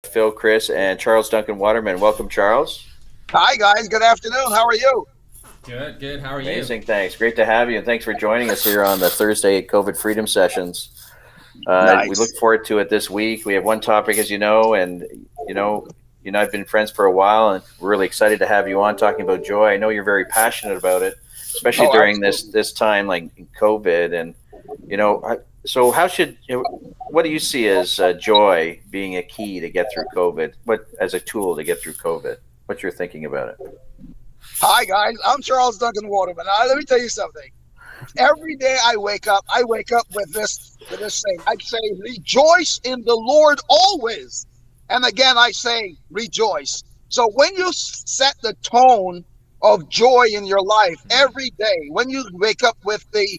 Phil, Chris, and Charles Duncan Waterman. Welcome, Charles. Hi, guys. Good afternoon. How are you? Good, good. How are you? Amazing, thanks. Great to have you, and thanks for joining us here on the Thursday COVID Freedom Sessions. We look Nice. forward to it this week. We have one topic, as you know, and you and I've been friends for a while, and we're really excited to have you on talking about joy. I know you're very passionate about it, especially Oh, during absolutely. this time like COVID. And so what do you see as joy being a key to get through COVID? What as a tool to get through COVID? What you're thinking about it? Hi, guys. I'm Charles Duncan Waterman. Let me tell you something. Every day I wake up with this saying. I say, rejoice in the Lord always. And again, I say, rejoice. So when you set the tone of joy in your life every day, when you wake up with the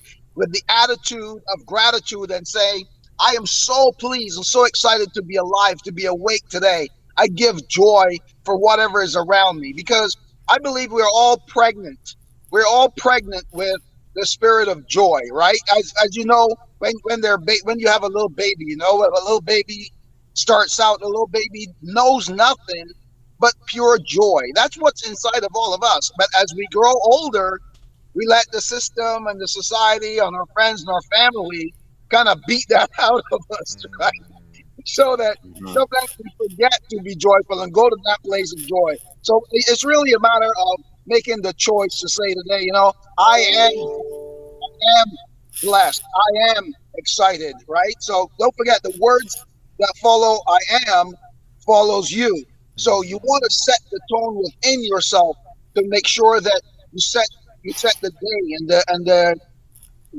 attitude of gratitude and say, I am so pleased and so excited to be alive, to be awake today. I give joy for whatever is around me because I believe we're all pregnant. We're all pregnant with the spirit of joy, right? As you know, when you have a little baby, when a little baby starts out, a little baby knows nothing but pure joy. That's what's inside of all of us. But as we grow older, we let the system and the society and our friends and our family kind of beat that out of us, right? So that Mhm. sometimes we forget to be joyful and go to that place of joy. So it's really a matter of making the choice to say today, I am blessed. I am excited, right? So don't forget the words that follow I am follows you. So you want to set the tone within yourself to make sure that you set the day and the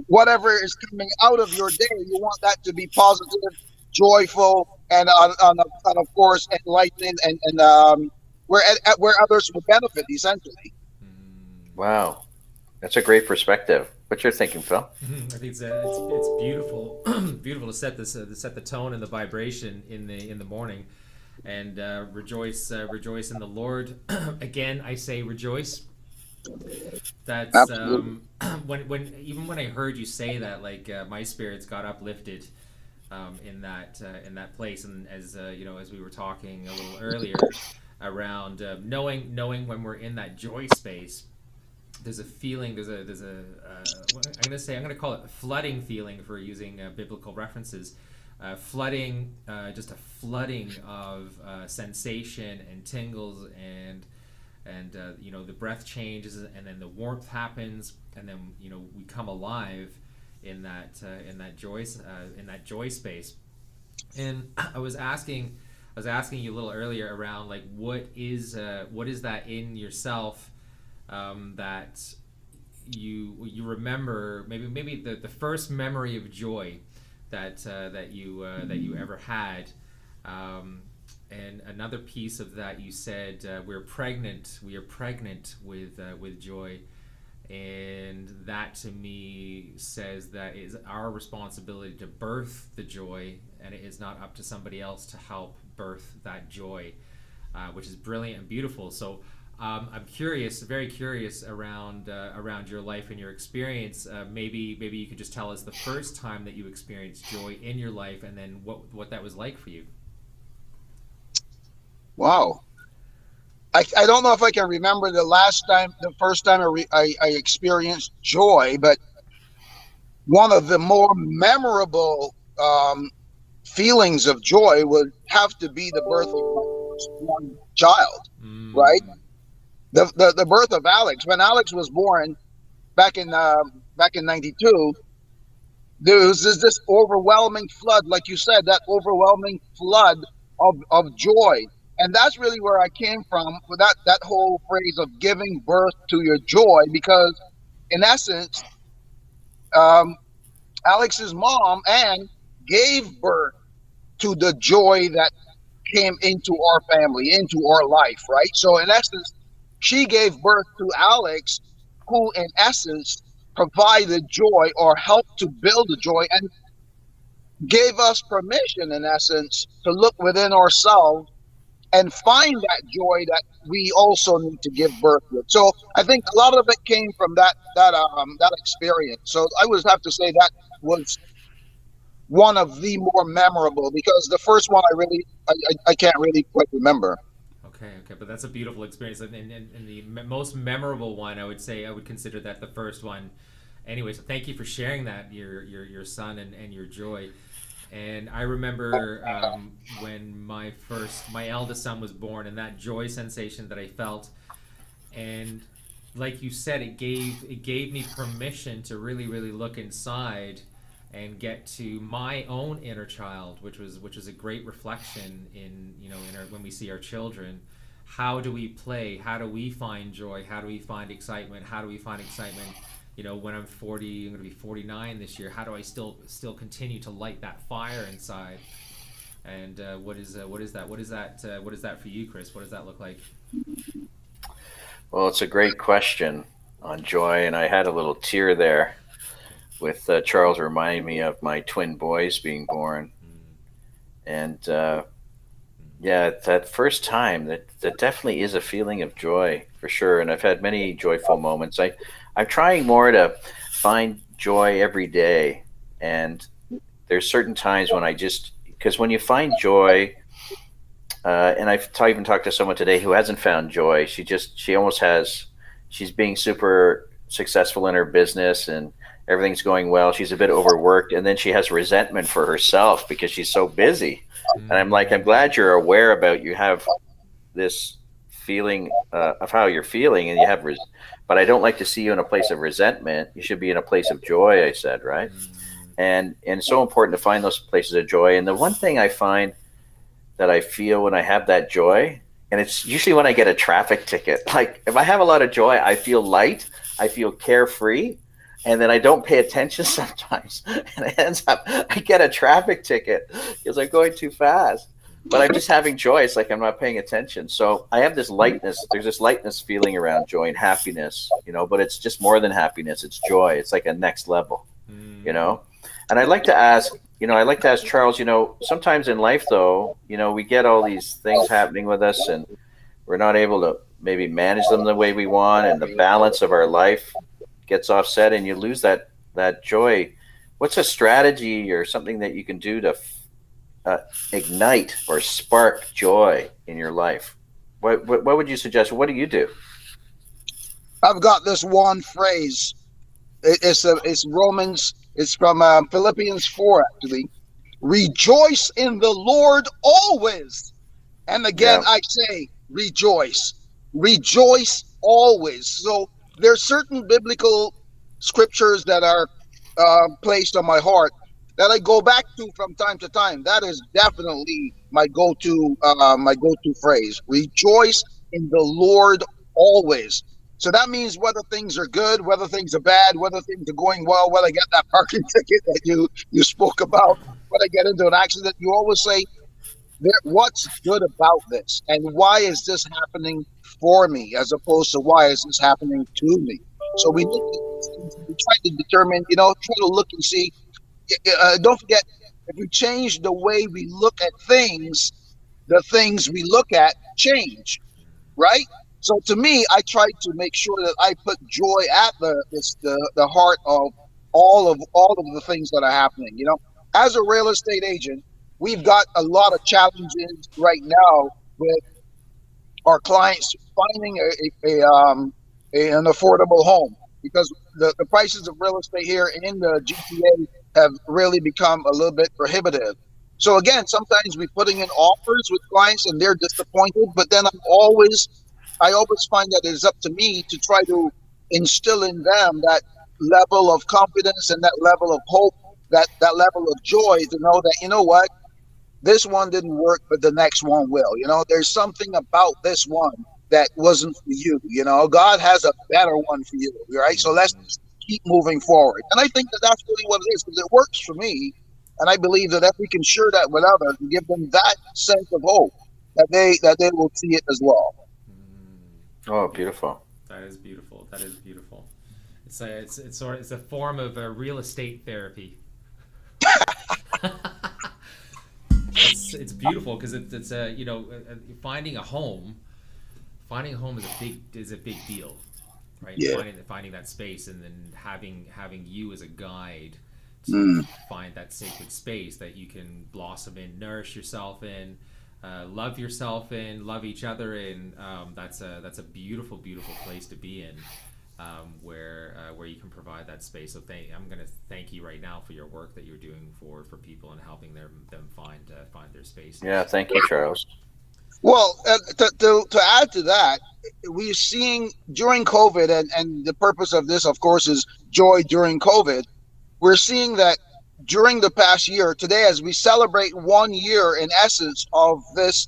whatever is coming out of your day, you want that to be positive, joyful, and of course enlightening and where others will benefit essentially. Wow, that's a great perspective. What you're thinking, Phil? I think it's beautiful, beautiful to set this to set the tone and the vibration in the morning, and rejoice in the Lord. Again, I say rejoice. That's Absolutely. when I heard you say that, like my spirits got uplifted in that place, and as we were talking a little earlier around knowing when we're in that joy space, there's a feeling, I'm gonna call it a flooding feeling for using biblical references, just a flooding of sensation and tingles and the breath changes and then the warmth happens and then we come alive in that joy space. And I was asking you a little earlier around like what is that in yourself, that you remember, maybe the first memory of joy that you ever had. And another piece of that, you said we are pregnant with joy, and that to me says that it is our responsibility to birth the joy, and it is not up to somebody else to help birth that joy, which is brilliant and beautiful. So I'm curious, very curious around your life and your experience. Maybe you could just tell us the first time that you experienced joy in your life, and then what that was like for you. Wow. I don't know if I can remember the first time I experienced joy, but one of the more memorable feelings of joy would have to be the birth of my firstborn child, right? Mm. The birth of Alex. When Alex was born back in '92, there was this overwhelming flood, like you said, that overwhelming flood of joy. And that's really where I came from with that whole phrase of giving birth to your joy, because in essence, um, Alex's mom, Anne, gave birth to the joy that came into our family, into our life, right? So in essence, she gave birth to Alex, who in essence provided joy or helped to build the joy and gave us permission, in essence, to look within ourselves and find that joy that we also need to give birth with. So I think a lot of it came from that experience. So I would have to say that was one of the more memorable, because the first one I can't really quite remember. Okay, but that's a beautiful experience, and the most memorable one, I would say, I would consider that the first one. Anyway, so thank you for sharing that, your son and your joy. And I remember when my eldest son was born, and that joy sensation that I felt, and like you said, it gave me permission to really look inside and get to my own inner child, which was a great reflection in when we see our children. How do we play? How do we find joy? How do we find excitement? How do we find excitement? When I'm 40, I'm going to be 49 this year. How do I still continue to light that fire inside? And what is that? What is that for you, Chris? What does that look like? Well, it's a great question on joy, and I had a little tear there with Charles reminding me of my twin boys being born, and yeah, that first time, that definitely is a feeling of joy for sure. And I've had many joyful moments. I'm trying more to find joy every day, and there's certain times when because when you find joy, and even talked to someone today who hasn't found joy. She almost has. She's being super successful in her business and everything's going well. She's a bit overworked, and then she has resentment for herself because she's so busy. And I'm like, I'm glad you're aware about you have this feeling of how you're feeling, and you have but I don't like to see you in a place of resentment. You should be in a place of joy, I said, right? And it's so important to find those places of joy. And the one thing I find that I feel when I have that joy, and it's usually when I get a traffic ticket. Like if I have a lot of joy, I feel light, I feel carefree, and then I don't pay attention sometimes, and it ends up I get a traffic ticket because I'm going too fast. But I'm just having joy. It's like I'm not paying attention. So I have this lightness. There's this lightness feeling around joy and happiness, but it's just more than happiness. It's joy. It's like a next level, And I'd like to ask, Charles, sometimes in life though, we get all these things happening with us and we're not able to maybe manage them the way we want, and the balance of our life gets offset and you lose that joy. What's a strategy or something that you can do to ignite or spark joy in your life? What would you suggest? What do you do? I've got this one phrase. It's Romans. It's from Philippians 4, actually. Rejoice in the Lord always. And again, I say rejoice. Rejoice always. So there's certain biblical scriptures that are placed on my heart that I go back to from time to time. That is definitely my go-to phrase. Rejoice in the Lord always. So that means whether things are good, whether things are bad, whether things are going well, whether I get that parking ticket that you spoke about, whether I get into an accident, you always say, what's good about this? And why is this happening for me as opposed to why is this happening to me? So we try to determine, try to look and see. Don't forget, if we change the way we look at things, the things we look at change, right? So to me, I try to make sure that I put joy at the heart of all of the things that are happening. As a real estate agent, we've got a lot of challenges right now with our clients finding an affordable home, because the prices of real estate here in the GTA have really become a little bit prohibitive. So again, sometimes we're putting in offers with clients and they're disappointed, but then I always find that it's up to me to try to instill in them that level of confidence and that level of hope, that level of joy, to know that, what, this one didn't work, but the next one will. There's something about this one that wasn't for you. God has a better one for you, right? So let's keep moving forward. And I think that that's really what it is, because it works for me. And I believe that if we can share that with others and give them that sense of hope, that they will see it as well. Oh, beautiful. That is beautiful. That is beautiful. It's a form of real estate therapy. It's beautiful because it's finding a home is a big deal, right? Yeah. Finding that space, and then having you as a guide Mm. find that sacred space that you can blossom in, nourish yourself in, love yourself in, love each other in. That's a beautiful, beautiful place to be in, where you can provide that space. So I'm going to thank you right now for your work that you're doing for people and helping them find their spaces. Yeah, thank you, Charles. Well, to add to that, we're seeing during COVID, and the purpose of this, of course, is joy during COVID. We're seeing that during the past year, today, as we celebrate 1 year in essence of this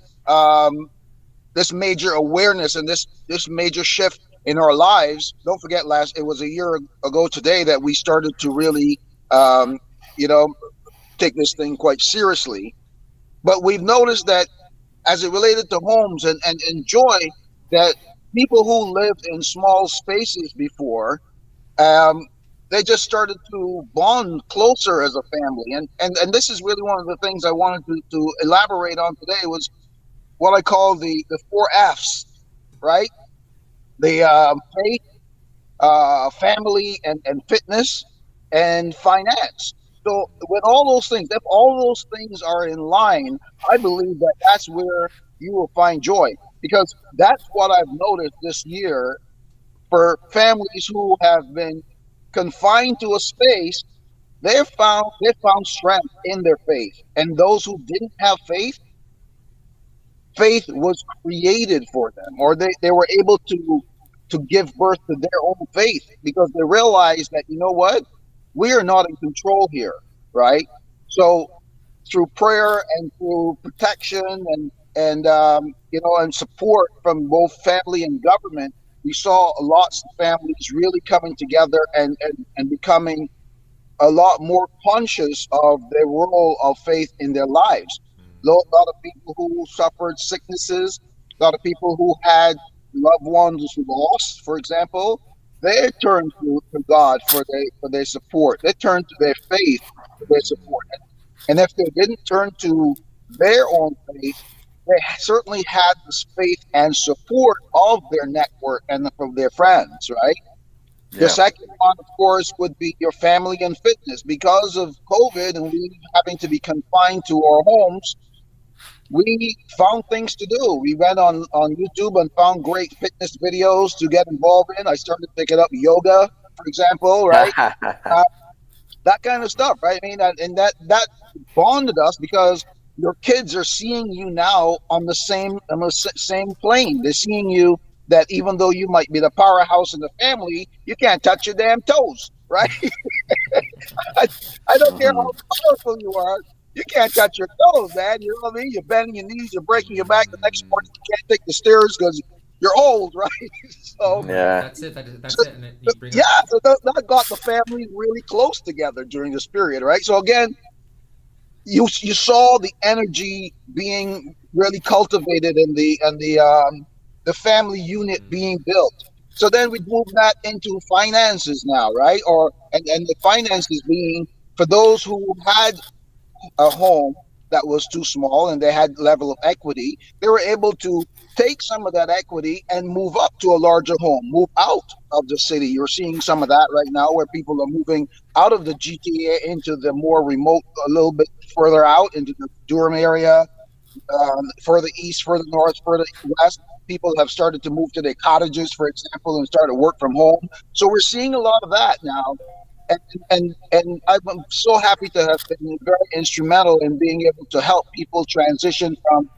major awareness and this major shift in our lives. Don't forget, it was a year ago today that we started to really, um, you know, take this thing quite seriously. But we've noticed that as it related to homes and joy, that people who lived in small spaces before, um, they just started to bond closer as a family. And this is really one of the things I wanted to elaborate on today was what I call the four F's, right? The faith, family, and fitness, and finance. So with all those things, if all those things are in line, I believe that that's where you will find joy, because that's what I've noticed this year for families who have been confined to a space. They found strength in their faith, and those who didn't have faith was created for them, or they were able to give birth to their own faith, because they realized that, you know what, we are not in control here, right? So through prayer and through protection and support from both family and government, we saw lots of families really coming together and becoming a lot more conscious of their role of faith in their lives. A lot of people who suffered sicknesses, a lot of people who had loved ones who lost, for example, they turned to God for their support. They turned to their faith for their support. And if they didn't turn to their own faith, they certainly had this faith and support of their network and from their friends, right? The Yeah. second one, of course, would be your family and fitness. Because of COVID and we having to be confined to our homes, we found things to do. We went on YouTube and found great fitness videos to get involved in. I started picking up yoga, for example, right? Uh, that kind of stuff, right? I mean, and that bonded us, because your kids are seeing you now on the same plane. They're seeing you, that even though you might be the powerhouse in the family, you can't touch your damn toes, right? I, I don't care Mhm. how powerful you are. You can't touch your toes, man. You know what I mean? You're bending your knees, you're breaking your back. The next morning, you can't take the stairs because you're old, right? So, Right. Yeah. That's it. And you bring yeah, up. so that got the family really close together during this period, right? So again, you saw the energy being really cultivated in the family unit being built. So then we move that into finances now, right? And the finances being for those who had a home that was too small and they had level of equity, they were able to take some of that equity and move up to a larger home, move out of the city. You're seeing some of that right now where people are moving out of the GTA into the more remote, a little bit further out into the Durham area, further east, further north, further west. People have started to move to their cottages, for example, and start to work from home. So we're seeing a lot of that now, and I'm so happy to have been very instrumental in being able to help people transition from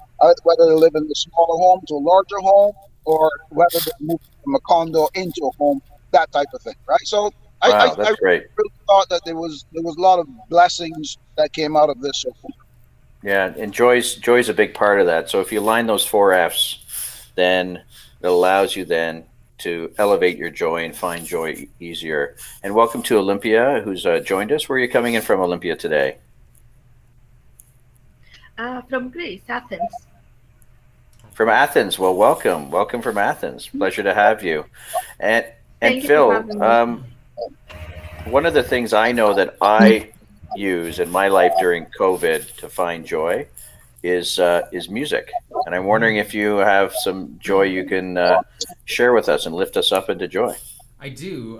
whether they live in the smaller home to a larger home, or whether they move from a condo into a home, that type of thing, right? So Wow, I that's great. really thought that there was a lot of blessings that came out of this so far. Yeah, and joy's a big part of that. So if you line those four F's, then it allows you then to elevate your joy and find joy easier. And welcome to Olympia, who's joined us. Where are you coming in from, Olympia, today? From Greece, Athens. From Athens. Well, welcome from Athens. Pleasure to have you. And and Thank you for Phil, having me. one of the things I know that I use in my life during COVID to find joy is music. And I'm wondering if you have some joy you can share with us and lift us up into joy. I do.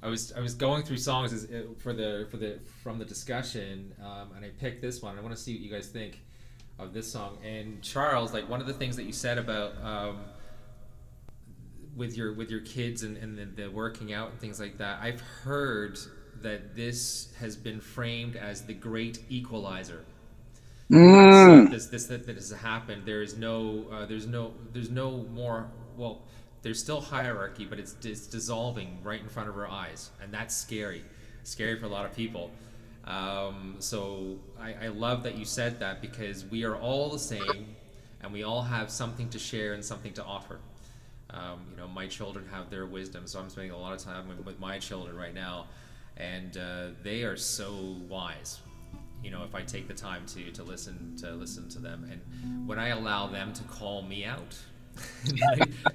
I was going through songs from the discussion, and I picked this one. I want to see what you guys think of this song. And Charles, like one of the things that you said about with your kids and the working out and things like that, I've heard that this has been framed as the great equalizer. So that has happened. There's no more. Well, there's still hierarchy, but it's dissolving right in front of our eyes, and that's scary for a lot of people. So I love that you said that, because we are all the same, and we all have something to share and something to offer. My children have their wisdom, so I'm spending a lot of time with my children right now, and they are so wise. If I take the time to listen to them, and when I allow them to call me out,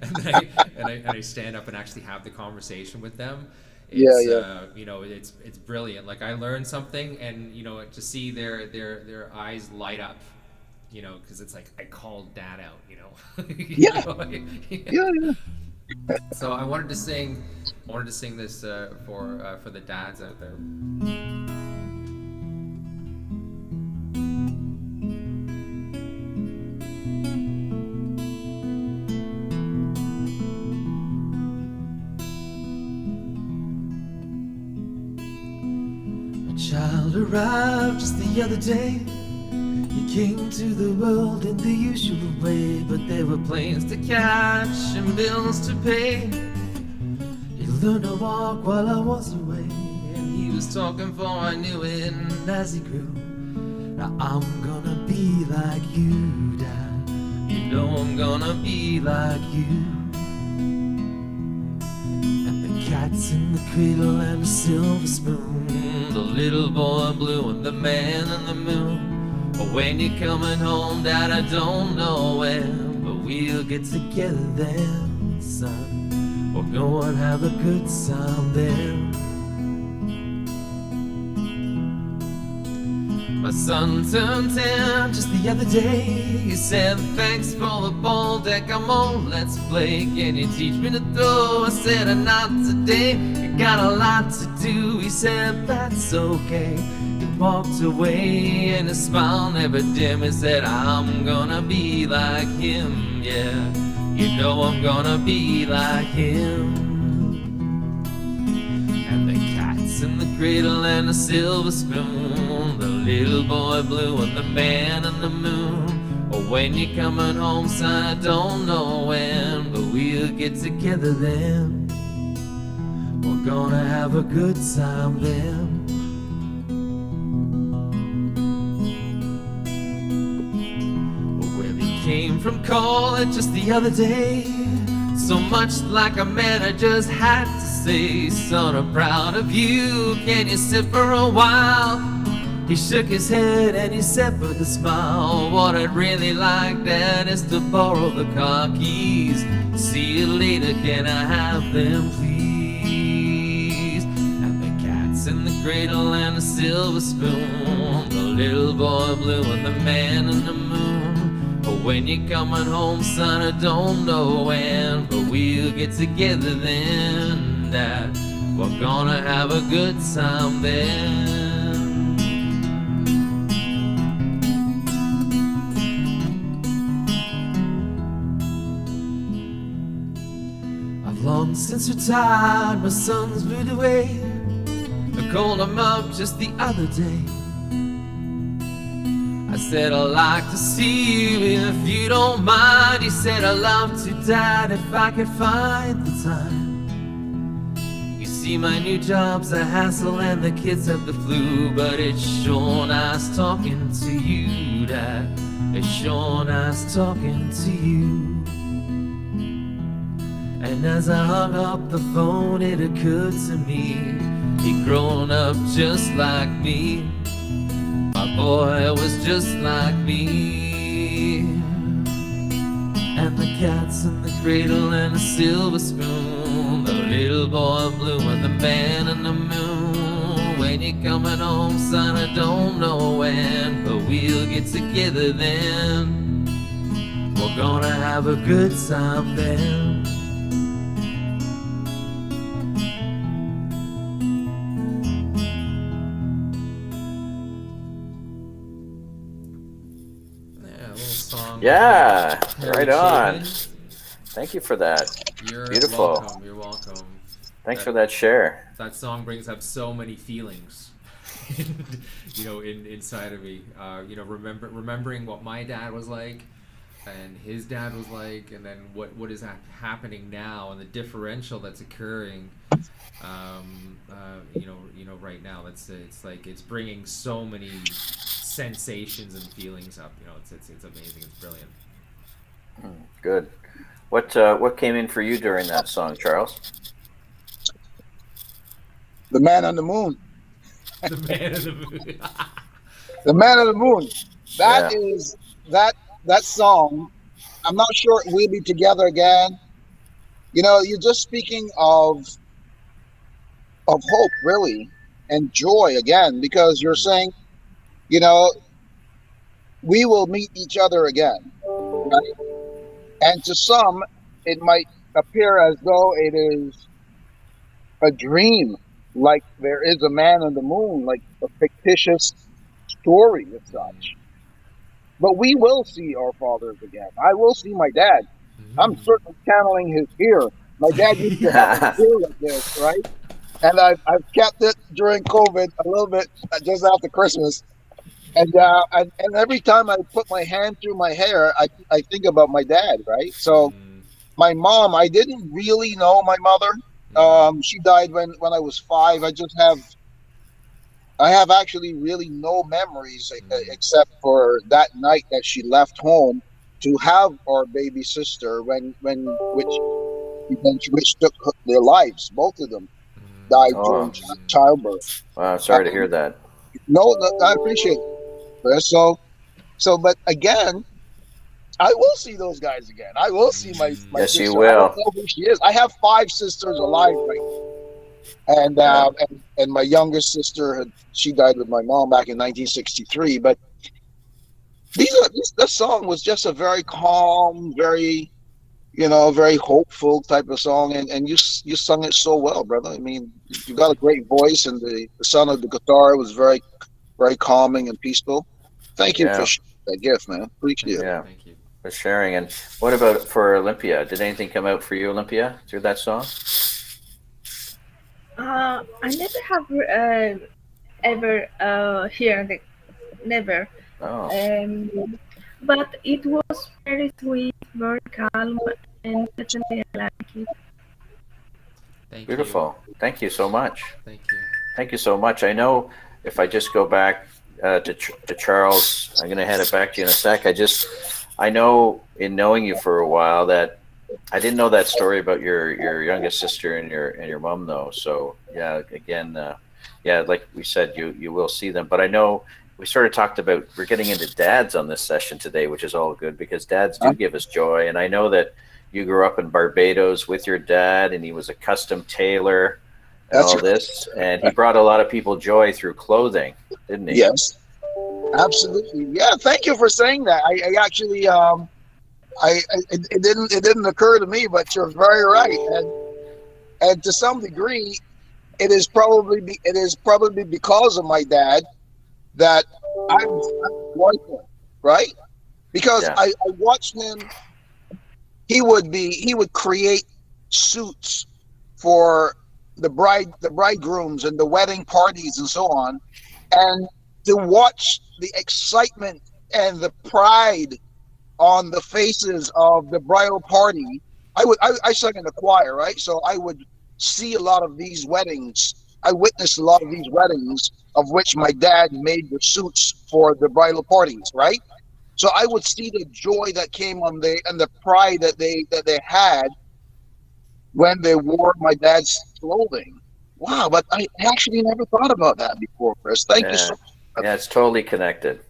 and I stand up and actually have the conversation with them, it's brilliant. Like I learned something, and to see their eyes light up, because it's like I called Dad out, Yeah. Yeah. So I wanted to sing this for the dads out there. Child arrived just the other day. He came to the world in the usual way, but there were planes to catch and bills to pay. He learned to walk while I was away, and he was talking before I knew it. And as he grew, now I'm gonna be like you, Dad. You know I'm gonna be like you. And the cat's in the cradle and the silver spoon, the little boy blue and the man in the moon. But when you're coming home, Dad, I don't know when, but we'll get together then, son. We'll go and have a good time then. My son turned 10 just the other day. He said, thanks for the ball deck, I'm on, let's play. Can you teach me to throw? I said, not today, you got a lot to do. He said, that's okay. He walked away and his smile never dim. He said, I'm gonna be like him, yeah. You know I'm gonna be like him. And the cat's in the cradle and the silver spoon, the little boy blue and the man in the moon. Or when you're coming home, son, I don't know when, but we'll get together then. We're gonna have a good time then. Well, he came from college just the other day, so much like a man, I just had to say, son, I'm proud of you, can you sit for a while? He shook his head and he said with a smile, what I'd really like, Dad, is to borrow the car keys. See you later, can I have them, please? And the cat's in the cradle and the silver spoon, the little boy blue and the man in the moon. But when you're coming home, son, I don't know when, but we'll get together then, Dad. We're gonna have a good time then. Long since retired, my son's moved away. I called him up just the other day. I said, I'd like to see you if you don't mind. He said, I'd love to, Dad, if I could find the time. You see, my new job's a hassle and the kids have the flu, but it's sure nice talking to you, Dad. It's sure nice talking to you. And as I hung up the phone, it occurred to me, he'd grown up just like me. My boy was just like me. And the cat's in the cradle and the silver spoon, the little boy blue and the man in the moon. When you're coming home, son, I don't know when, but we'll get together then. We're gonna have a good time then. song. Yeah, Harry right on. Chapin. Thank you for that. You're Beautiful. welcome. You're welcome. Thanks for that share. That song brings up so many feelings, inside of me. Remembering what my dad was like, and his dad was like, and then what is happening now, and the differential that's occurring. Right now, it's bringing so many sensations and feelings up. It's amazing. It's brilliant. Good. What came in for you during that song, Charles? The Man on the Moon. The Man of the Moon. The Man on the Moon. That is that song. I'm not sure we'll be together again. You're just speaking of hope, really, and joy again, because you're saying, we will meet each other again, right? And to some, it might appear as though it is a dream, like there is a man on the moon, like a fictitious story as such. But we will see our fathers again. I will see my dad. I'm certainly channeling his ear. My dad used to have an ear like this, right? And I've kept it during COVID a little bit, just after Christmas. And every time I put my hand through my hair, I think about my dad, right? So my mom, I didn't really know my mother. She died when I was 5. I have actually really no memories except for that night that she left home to have our baby sister which took their lives. Both of them died during childbirth. Wow, sorry to hear that. No, I appreciate it. But again, I will see those guys again. I will see my yes, sister. you will. I don't know who she is. I have 5 sisters alive right now. And my youngest sister, she died with my mom back in 1963. But this song was just a very calm, very very hopeful type of song, and you sung it so well, brother. I mean, you got a great voice, and the sound of the guitar was very, very calming and peaceful. Thank you for that gift, man. Appreciate it. Yeah, Thank you for sharing. And what about for Olympia? Did anything come out for you, Olympia, through that song? I never have ever heard it. Never. Oh. But it was very sweet, very calm, and definitely I like it. Beautiful. Thank you so much. Thank you. Thank you so much. I know if I just go back to Charles, I'm going to hand it back to you in a sec. I know in knowing you for a while that I didn't know that story about your youngest sister and your mom though. So yeah, again, like we said, you will see them. But I know we sort of talked about, we're getting into dads on this session today, which is all good because dads do give us joy. And I know that you grew up in Barbados with your dad, and he was a custom tailor and all this, and he brought a lot of people joy through clothing, didn't he? Yes, absolutely. Yeah, thank you for saying that. I actually, it didn't occur to me, but you're very right. And to some degree, it is probably because of my dad that I'm joyful, right? Because I watched him. He would create suits for the bridegrooms and the wedding parties and so on, and to watch the excitement and the pride on the faces of the bridal party. I sang in the choir, right? So I would see a lot of these weddings. I witnessed a lot of these weddings of which my dad made the suits for the bridal parties, right? So I would see the joy that came and the pride that they had when they wore my dad's clothing. Wow, but I actually never thought about that before, Chris. Thank you so much. Yeah, it's totally connected.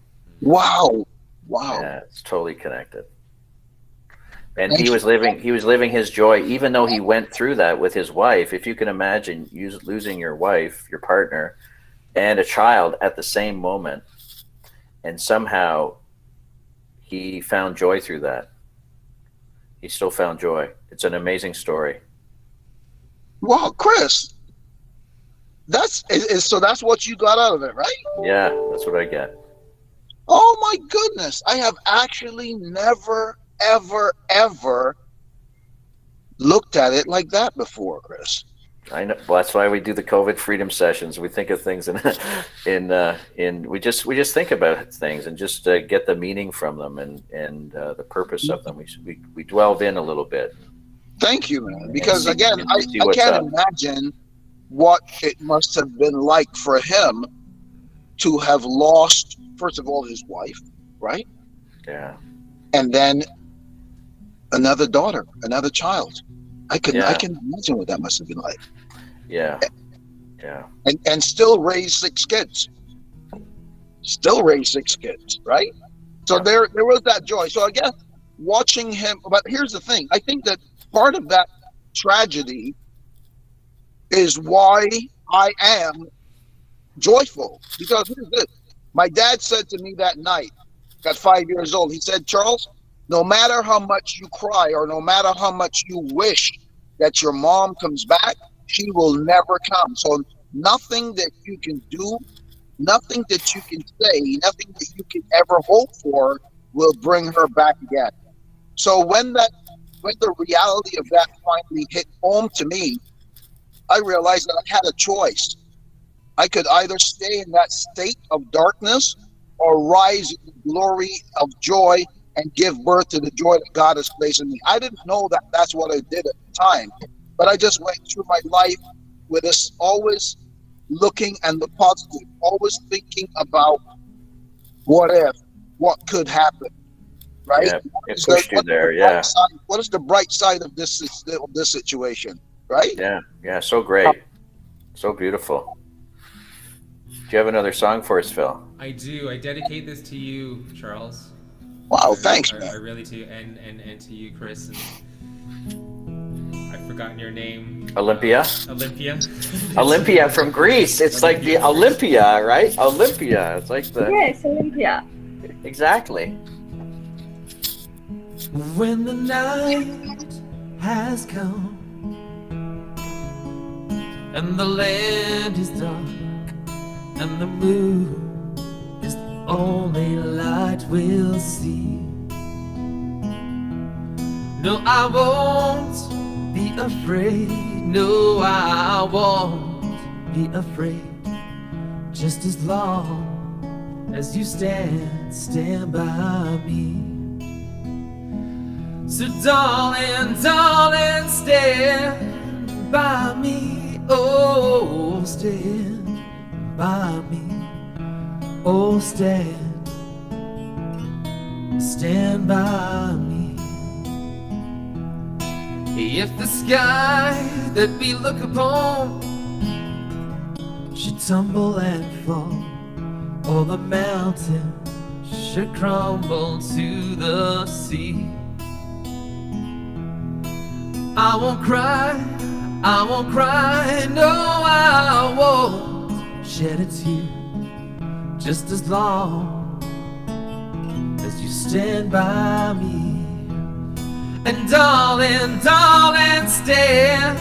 Wow. Yeah, it's totally connected. And he was living his joy, even though he went through that with his wife. If you can imagine losing your wife, your partner, and a child at the same moment, and somehow he found joy through that. He still found joy. It's an amazing story. Well, Chris, that's what you got out of it, right? Yeah, that's what I get. Oh my goodness. I have actually never, ever, ever looked at it like that before, Chris. I know. Well, that's why we do the COVID freedom sessions. We think of things we just think about things and just get the meaning from them and the purpose of them. We delve in a little bit Thank you, man. and Because see, again, and see I what's can't up. imagine what it must have been like for him to have lost, first of all, his wife, right? Yeah, And then another daughter, another child. I can Yeah. imagine what that must have been like. yeah, yeah, And still raise 6 kids. Still raise 6 kids, right? So Yeah. there was that joy. So I guess watching him, but here's the thing. I think that part of that tragedy is why I am joyful. Because here's this. My dad said to me that night, at 5 years old, he said, Charles, no matter how much you cry or no matter how much you wish that your mom comes back, she will never come. So nothing that you can do, nothing that you can say, nothing that you can ever hope for will bring her back again. So when the reality of that finally hit home to me, I realized that I had a choice. I could either stay in that state of darkness or rise in the glory of joy and give birth to the joy that God has placed in me. I didn't know that that's what I did at the time, but I just went through my life with us always looking and the positive, always thinking about what if, what could happen, right? yeah. It pushed you there. Yeah, What is the bright side of this situation, right? yeah, yeah. So great, so beautiful. Do you have another song for us, Phil? I do. I dedicate this to you, Charles. Wow, thanks, I man. really do, and to you, Chris. And I've forgotten your name. Olympia? Olympia. Olympia from Greece. It's like the Olympia, right? Olympia. It's like the Yes, Olympia. exactly. When the night has come and the land is dark and the moon is the only light we'll see. No, I won't be afraid. No, I won't be afraid. Just as long as you stand by me. So darling, darling, stand by me. Oh, stand by me. Oh, stand by me. If the sky that we look upon should tumble and fall, or the mountain should crumble to the sea, I won't cry, no, I won't shed a tear. Just as long as you stand by me. And darling, darling, stand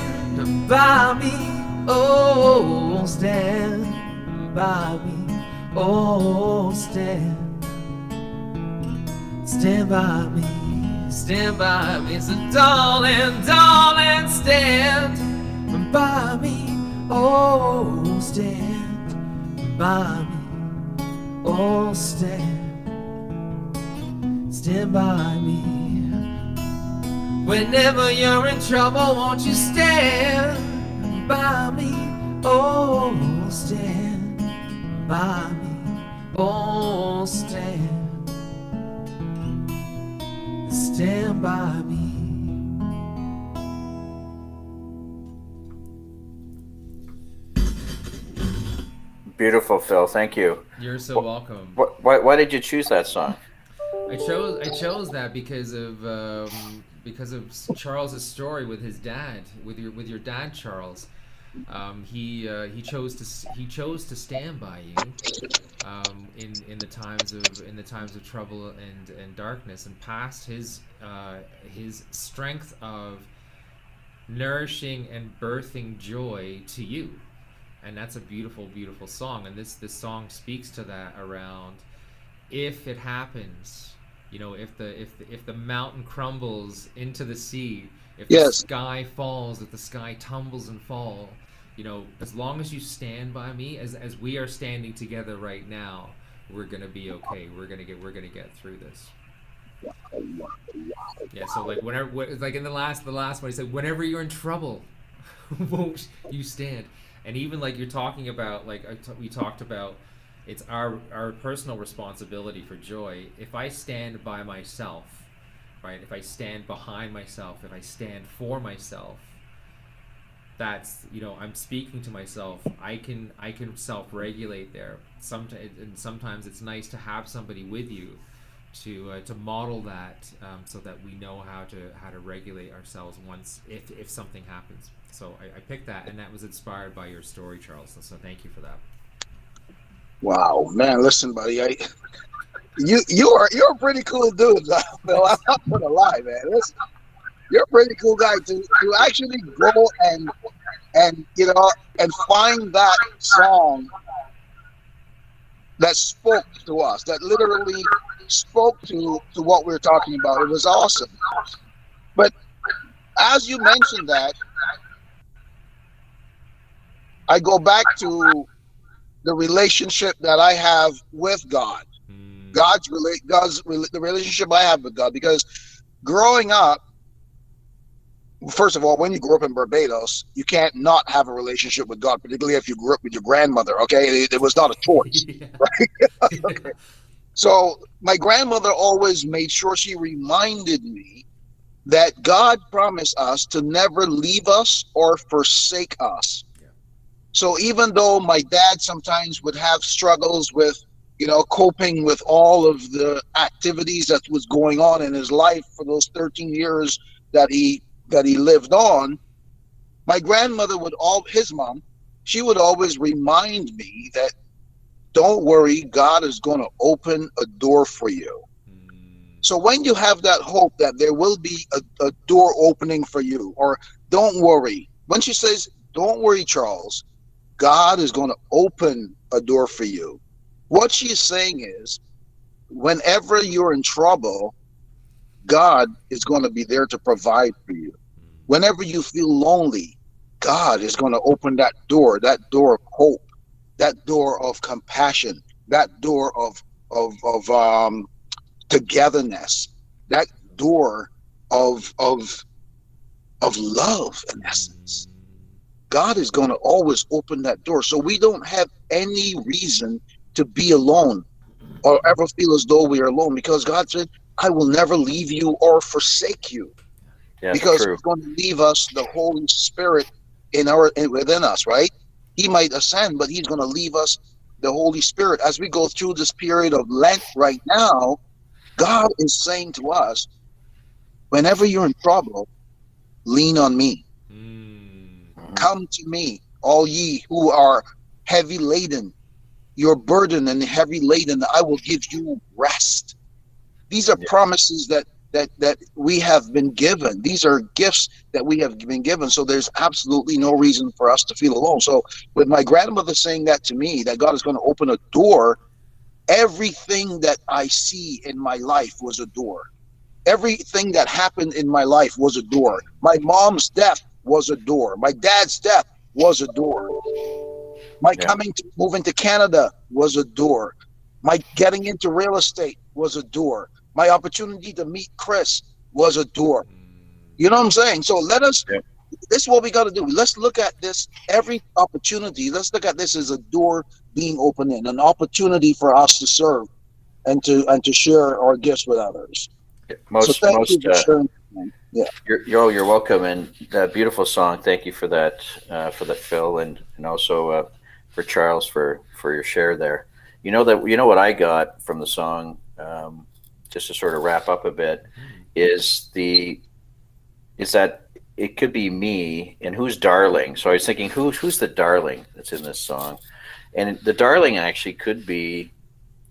by me. Oh, stand by me. Oh, stand by me. Stand by me. So darling, darling, stand by me. Oh, stand by me. Oh, stand by me. Whenever you're in trouble, won't you stand by me? Oh, stand by me. Oh, stand by me. Beautiful, Phil. Thank you. You're so welcome. Why did you choose that song? I chose that because of Charles's story with his dad, with your dad, Charles. He chose to stand by you in the times of trouble and darkness, and passed his strength of nourishing and birthing joy to you. And that's a beautiful, beautiful song. And this song speaks to that around if it happens, if the mountain crumbles into the sea, if the Yes. sky falls, if the sky tumbles and fall, as long as you stand by me, as we are standing together right now, we're gonna be okay. We're gonna get through this. Yeah. So like like in the last one, he said, whenever you're in trouble, won't you stand? And even like you're talking about, like we talked about, it's our personal responsibility for joy. If I stand by myself, right? If I stand behind myself, if I stand for myself, that's, I'm speaking to myself. I can self-regulate there. Sometimes it's nice to have somebody with you to model that, so that we know how to regulate ourselves if something happens. So I picked that, and that was inspired by your story, Charles. So thank you for that. Wow, man! Listen, buddy, you're a pretty cool dude, Bill. I'm not gonna lie, man. Listen, you're a pretty cool guy to actually go and and find that song that spoke to us, that literally spoke to what we were talking about. It was awesome. But as you mentioned that, I go back to the relationship that I have with God. The relationship I have with God, because growing up, first of all, when you grew up in Barbados, you can't not have a relationship with God, particularly if you grew up with your grandmother. Okay, it was not a choice, right? Okay. So my grandmother always made sure she reminded me that God promised us to never leave us or forsake us. Yeah. So even though my dad sometimes would have struggles with, coping with all of the activities that was going on in his life for those 13 years that he lived on, my grandmother his mom, she would always remind me that, don't worry, God is going to open a door for you. So when you have that hope that there will be a door opening for you, or don't worry, when she says, don't worry, Charles, God is going to open a door for you, what she's saying is, whenever you're in trouble, God is going to be there to provide for you. Whenever you feel lonely, God is going to open that door of hope, that door of compassion, that door of togetherness, that door of love, in essence. God is going to always open that door. So we don't have any reason to be alone or ever feel as though we are alone, because God said, I will never leave you or forsake you. Yeah, Because true. He's going to leave us the Holy Spirit within us, right? He might ascend, but He's going to leave us the Holy Spirit. As we go through this period of Lent right now, God is saying to us, whenever you're in trouble, lean on me. Come to me, all ye who are heavy laden, your burden and heavy laden, I will give you rest. These are promises that we have been given. These are gifts that we have been given. So there's absolutely no reason for us to feel alone. So with my grandmother saying that to me, that God is going to open a door, everything that I see in my life was a door. Everything that happened in my life was a door. My mom's death was a door. My dad's death was a door. My moving to Canada was a door. My getting into real estate was a door. My opportunity to meet Chris was a door. You know what I'm saying? So this is what we got to do. Let's look at this, every opportunity. Let's look at this as a door being opened in, an opportunity for us to serve and to share our gifts with others. So thank you for sharing. Yeah. You're welcome, and that beautiful song. Thank you for that, Phil, and also for Charles for your share there. You know what I got from the song, just to sort of wrap up a bit, is that it could be me, and who's darling. So I was thinking, who's the darling that's in this song, and the darling actually could be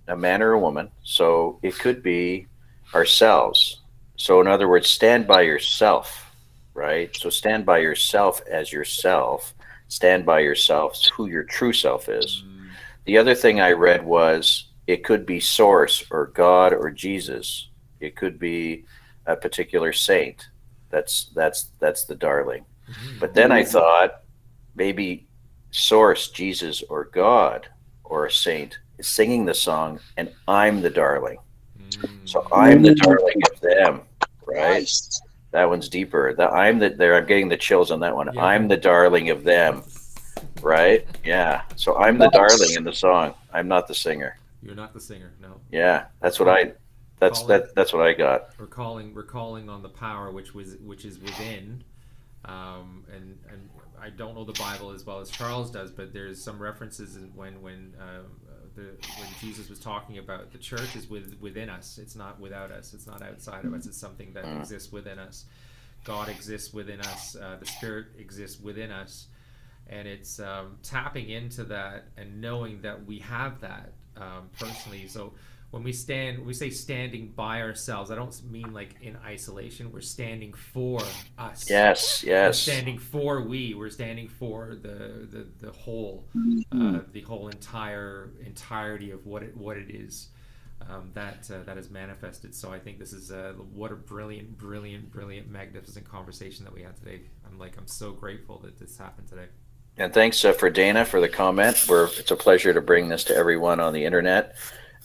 a man or a woman. So it could be ourselves. So in other words, stand by yourself, right? So stand by yourself as yourself. Stand by yourself, who your true self is. The other thing I read was it could be source or God or Jesus. It could be a particular saint. That's the darling. But then I thought maybe source, Jesus or God or a saint is singing the song, and I'm the darling. So I'm the darling of them, right? Nice. That one's deeper. I'm getting the chills on that one. Yeah. I'm the darling of them, right? Yeah. So I'm the darling in the song. I'm not the singer. You're not the singer, no. Yeah, that's what I got. We're calling on the power which is within, and I don't know the Bible as well as Charles does, but there's some references when Jesus was talking about the church is within us. It's not without us. It's not outside of us. It's something that exists within us. God exists within us. The Spirit exists within us, and it's tapping into that and knowing that we have that personally. So when we say standing by ourselves, I don't mean like in isolation. We're standing for us. Yes. We're standing for we're standing for the whole, the whole entirety of what it is that is manifested. So I think this is what a brilliant, magnificent conversation that we had today. I'm so grateful that this happened today. And thanks for Dana for the comment. It's a pleasure to bring this to everyone on the internet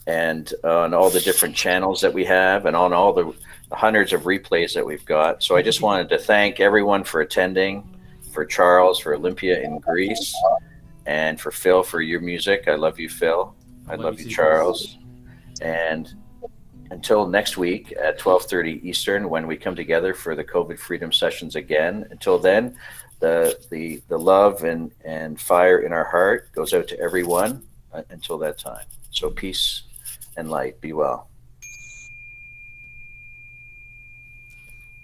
and on all the different channels that we have and on all the hundreds of replays that we've got. So I just wanted to thank everyone for attending, for Charles, for Olympia in Greece, and for Phil for your music. I love you, Phil. I love you, Charles. And until next week at 12:30 Eastern, when we come together for the COVID Freedom Sessions again. Until then, the love and fire in our heart goes out to everyone until that time. So peace and light. Be well.